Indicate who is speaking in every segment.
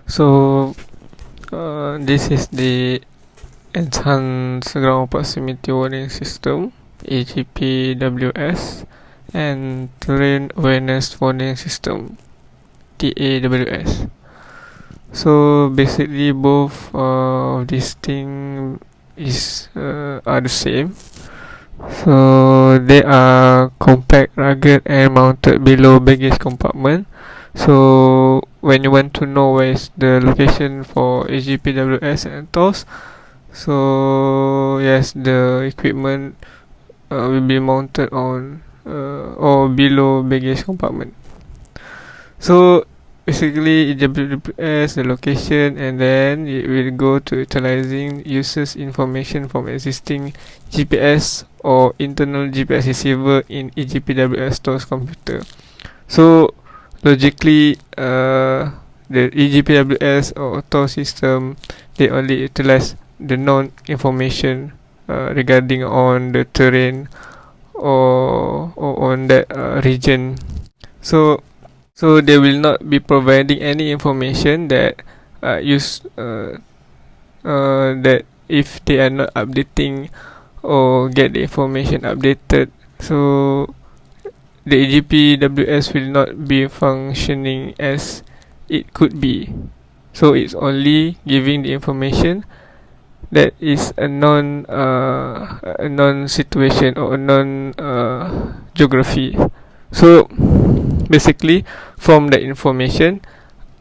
Speaker 1: So this is the Enhanced Ground Proximity Warning System (EGPWS) and Terrain Awareness Warning System (TAWS). So basically both of these things are the same. So they are compact, rugged and mounted below baggage compartment. So when you want to know where is the location for AGPWS and TOS, so yes, the equipment will be mounted on or below baggage compartment. So basically AGPWS, the location, and then it will go to utilizing users information from existing GPS or internal GPS receiver in EGPWS TOS computer. So logically, the EGPWS or TOS system, they only utilize the known information regarding on the terrain or on that region. So they will not be providing any information that that if they are not updating or get the information updated, so the EGPWS will not be functioning as it could be. So it's only giving the information that is a non situation or a non geography. So basically from the information,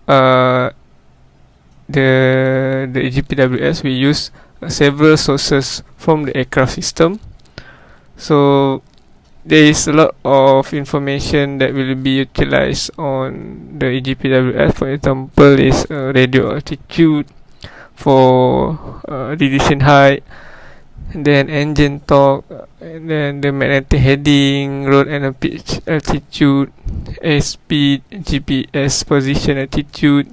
Speaker 1: the EGPWS will use several sources from the aircraft system. So there is a lot of information that will be utilized on the EGPWS. For example, is radio altitude, for radiation height, and then engine torque, and then the magnetic heading, road and pitch altitude, airspeed, GPS position altitude,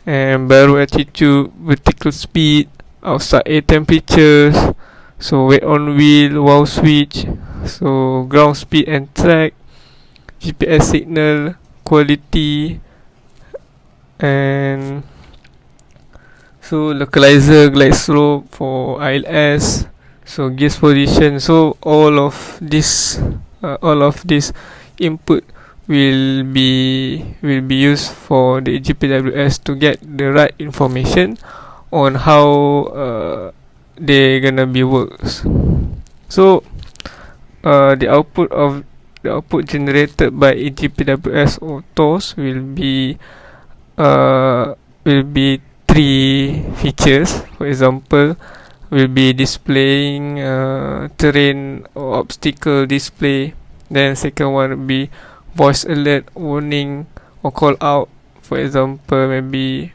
Speaker 1: and baru altitude, vertical speed, outside air temperatures, so weight on wheel, wow switch, so ground speed and track, GPS signal quality, and so localizer, glide slope for ILS, so gears position. So all of this input will be used for the EGPWS to get the right information on how they gonna be works. So the output generated by EGPWS or TOS will be three features. For example, will be displaying terrain or obstacle display. Then second one will be voice alert, warning or call out. For example, maybe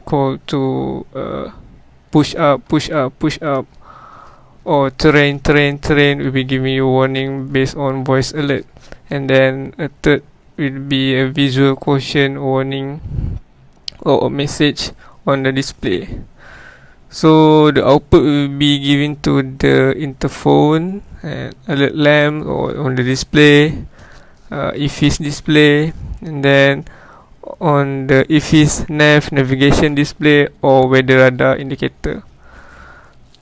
Speaker 1: call to push up, or terrain will be giving you warning based on voice alert. And then a third will be a visual caution warning or a message on the display. So the output will be given to the interphone and alert lamp or on the display, EFIS display, and then on the EFIS nav navigation display or weather radar indicator.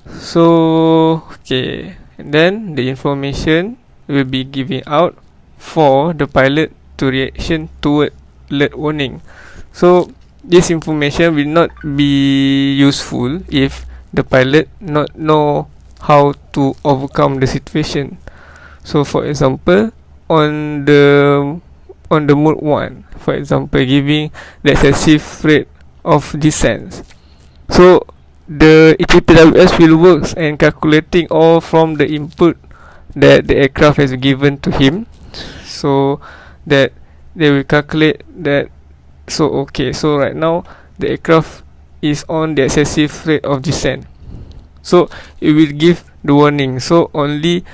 Speaker 1: So okay, and then the information will be given out for the pilot to reaction toward alert warning. So this information will not be useful if the pilot not know how to overcome the situation. So for example, on the mode 1, for example, giving the excessive rate of descent, so the EGPWS will works and calculating all from the input that the aircraft has given to him, so that they will calculate that. So okay, so right now the aircraft is on the excessive rate of descent, so it will give the warning. So only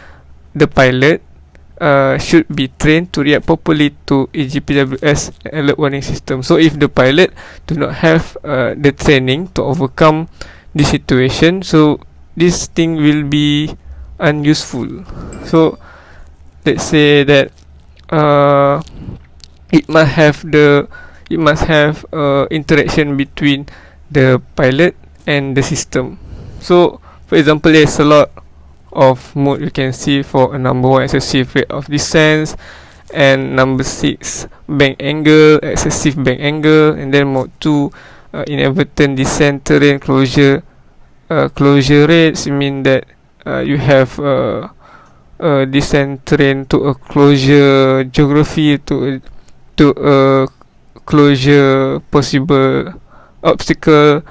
Speaker 1: the pilot should be trained to react properly to EGPWS alert warning system. So if the pilot do not have the training to overcome this situation, so this thing will be unuseful. So let's say that it might have the it must have interaction between the pilot and the system. So for example, there's a lot of mode you can see. For a number 1, excessive rate of descent, and number 6, bank angle, excessive bank angle. And then mode 2, inadvertent descent terrain closure. Closure rates mean that you have descent terrain to a closure geography, to a closure possible obstacle.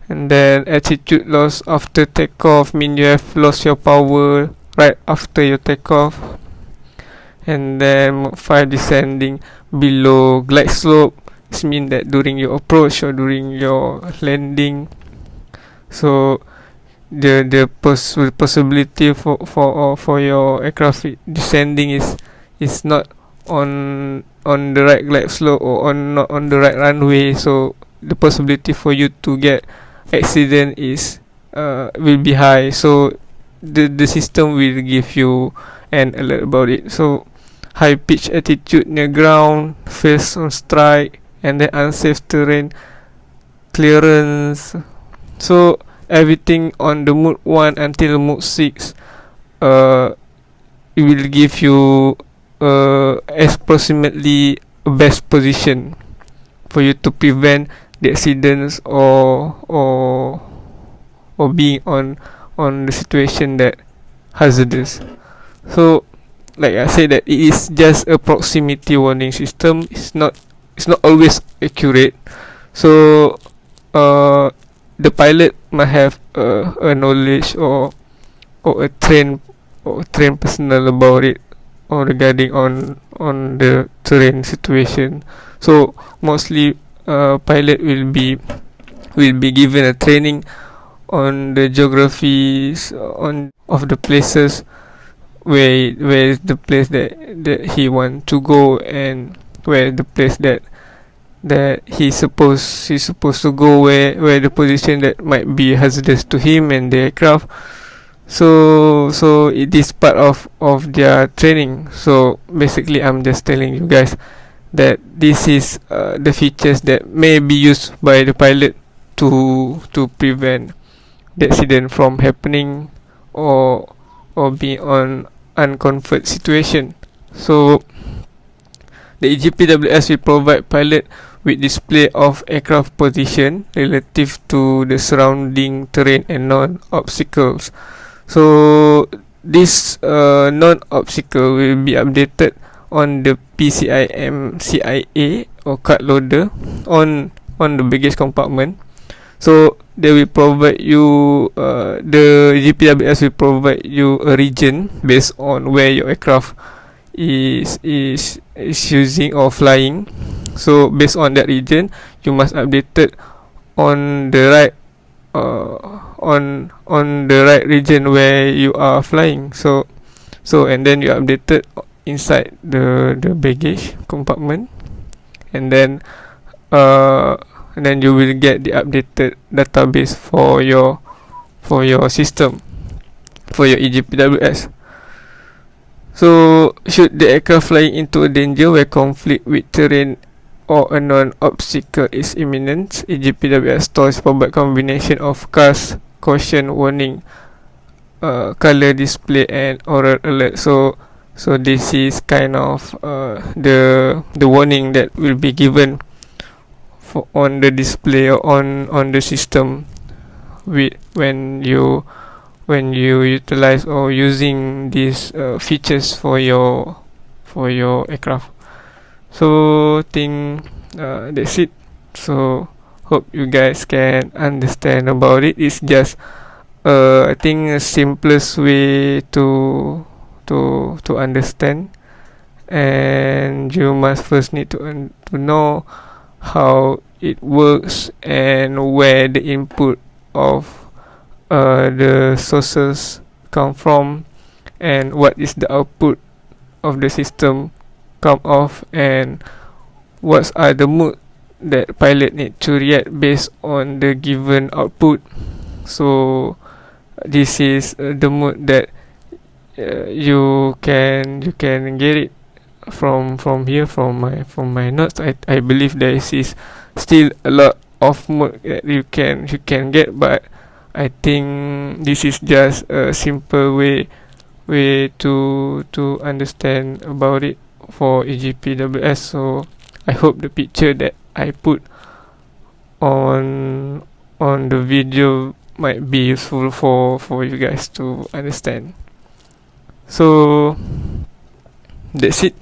Speaker 1: And then altitude loss after takeoff mean you have lost your power right after your takeoff. And then 5, descending below glide slope, this mean that during your approach or during your landing. So the possibility for your aircraft descending is not on the right glide slope or not on the right runway. So the possibility for you to get accident is will be high. So the system will give you an alert about it. So high pitch altitude near ground, face on strike, and then unsafe terrain clearance. So everything on the mode 1 until mode 6 it will give you approximately a best position for you to prevent the accidents or being on the situation that hazardous. So like I said, that it is just a proximity warning system. It's not always accurate. So the pilot might have a knowledge or a trained personnel about it, or regarding on the terrain situation. So mostly pilot will be given a training on the geographies on of the places where is the place that he want to go, and where the place that he's supposed to go, where the position that might be hazardous to him and the aircraft. So it is part of their training. So basically I'm just telling you guys that this is the features that may be used by the pilot to prevent the accident from happening, or be on uncomfort situation. So the EGPWS will provide pilot with display of aircraft position relative to the surrounding terrain and non-obstacles. So this non-obstacle will be updated on the PCIM CIA or card loader on the baggage compartment. So they will provide you the GPWS will provide you a region based on where your aircraft is using or flying. So based on that region, you must update it on the right on the right region where you are flying. So and then you update it inside the baggage compartment, and then you will get the updated database for your system, for your EGPWS. So should the aircraft flying into a danger where conflict with terrain or a non-obstacle is imminent, EGPWS stores provide combination of CAS, caution, warning, color display and oral alert. So this is kind of the warning that will be given for on the display or on the system when you utilize or using these features for your aircraft. So think that's it. So hope you guys can understand about it. It's just I think a simplest way to understand, and you must first need to know how it works and where the input of the sources come from, and what is the output of the system come off, and what are the mode that pilot need to react based on the given output. So this is the mode that you can get it from here, from my notes, I believe there is still a lot of mode that you can get, but I think this is just a simple way to understand about it for EGPWS. So I hope the picture that I put on the video might be useful for you guys to understand. So that's it.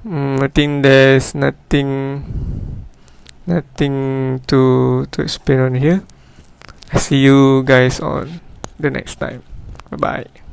Speaker 1: I think there's nothing to explain on here. I see you guys on the next time. Bye bye.